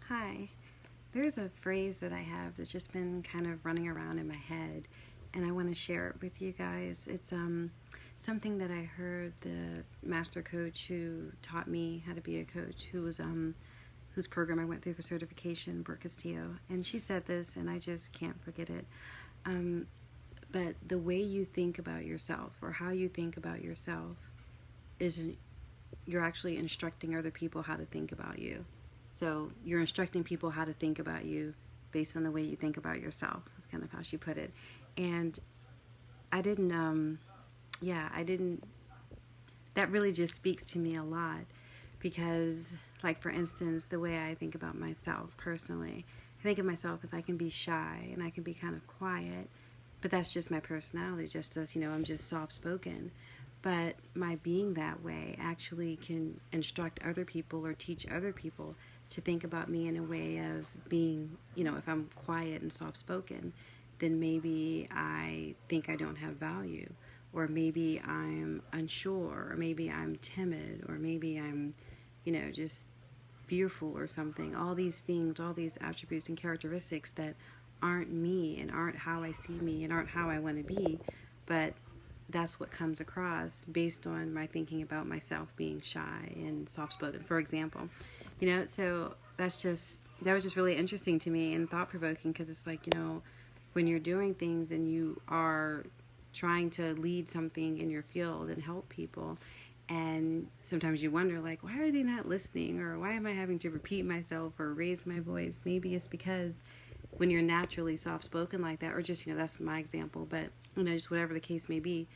Hi. There's a phrase that I have that's just been kind of running around in my head, and I want to share it with you guys. It's something that I heard the master coach who taught me how to be a coach, whose program I went through for certification, Brooke Castillo, and she said this, and I just can't forget it. But the way you think about yourself, or how you think about yourself, is you're actually instructing other people how to think about you. So you're instructing people how to think about you based on the way you think about yourself. That's kind of how she put it. And I didn't, that really just speaks to me a lot because, like, for instance, the way I think about myself personally, I think of myself as I can be shy and I can be kind of quiet, but that's just my personality, just as, I'm just soft-spoken. But my being that way actually can instruct other people or teach other people to think about me in a way of being, if I'm quiet and soft-spoken, then maybe I think I don't have value, or maybe I'm unsure, or maybe I'm timid, or maybe I'm, just fearful or something. All these things, all these attributes and characteristics that aren't me and aren't how I see me and aren't how I want to be, but that's what comes across based on my thinking about myself being shy and soft-spoken, for example. So that was just really interesting to me and thought-provoking, because it's like, when you're doing things and you are trying to lead something in your field and help people, and sometimes you wonder, like, why are they not listening, or why am I having to repeat myself or raise my voice? Maybe it's because when you're naturally soft-spoken like that, or just, that's my example, but, just whatever the case may be,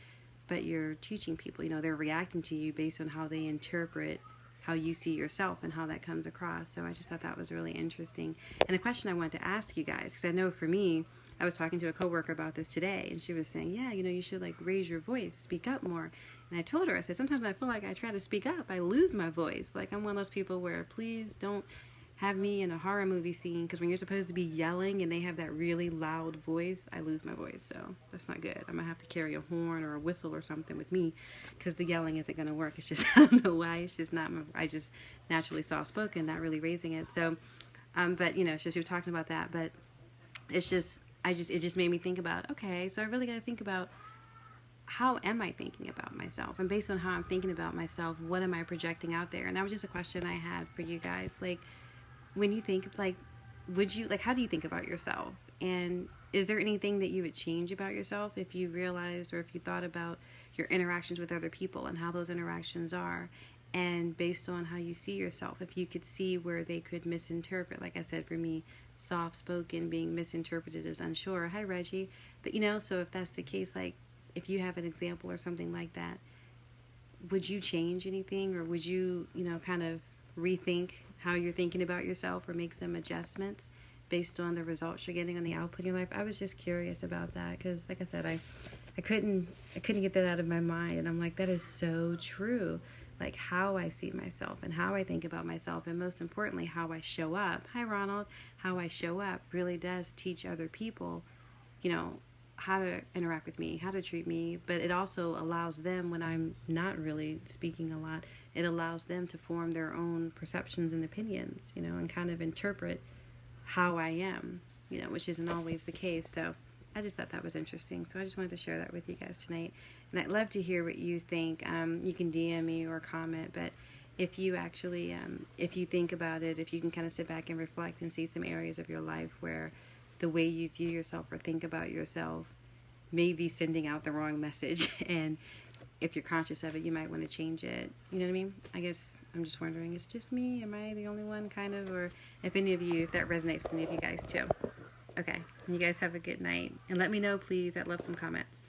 but you're teaching people, they're reacting to you based on how they interpret how you see yourself and how that comes across. So I just thought that was really interesting. And a question I wanted to ask you guys, because I know for me, I was talking to a coworker about this today, and she was saying, yeah, you should like raise your voice, speak up more. And I told her, I said, sometimes I feel like I try to speak up, I lose my voice. Like, I'm one of those people where, please don't have me in a horror movie scene, because when you're supposed to be yelling and they have that really loud voice, I lose my voice. So that's not good. I'm gonna have to carry a horn or a whistle or something with me, because the yelling isn't gonna work. It's just, I don't know why, it's just not I just naturally soft spoken, not really raising it. So but it's just, you were talking about that, but it's just, it just made me think about, okay, so I really got to think about, how am I thinking about myself? And based on how I'm thinking about myself, what am I projecting out there? And that was just a question I had for you guys. Like, when you think, like, how do you think about yourself? And is there anything that you would change about yourself if you realized, or if you thought about your interactions with other people and how those interactions are? And based on how you see yourself, if you could see where they could misinterpret, like I said, for me, soft-spoken being misinterpreted as unsure. Hi, Reggie. But, so if that's the case, like, if you have an example or something like that, would you change anything, or would you, kind of rethink how you're thinking about yourself, or make some adjustments based on the results you're getting on the output in your life? I was just curious about that, because, like I said, I couldn't get that out of my mind, and I'm like, that is so true. Like, how I see myself and how I think about myself, and most importantly, how I show up. Hi, Ronald. How I show up really does teach other people, how to interact with me, how to treat me, but it also allows them, when I'm not really speaking a lot, it allows them to form their own perceptions and opinions, and kind of interpret how I am, which isn't always the case. So I just thought that was interesting. So I just wanted to share that with you guys tonight. And I'd love to hear what you think. You can DM me or comment, but if you actually, if you think about it, if you can kind of sit back and reflect and see some areas of your life where the way you view yourself or think about yourself may be sending out the wrong message, and if you're conscious of it, you might want to change it. You know what I mean? I guess I'm just wondering, is it just me? Am I the only one, kind of? Or if any of you, if that resonates with any of you guys too. Okay. You guys have a good night. And let me know, please. I'd love some comments.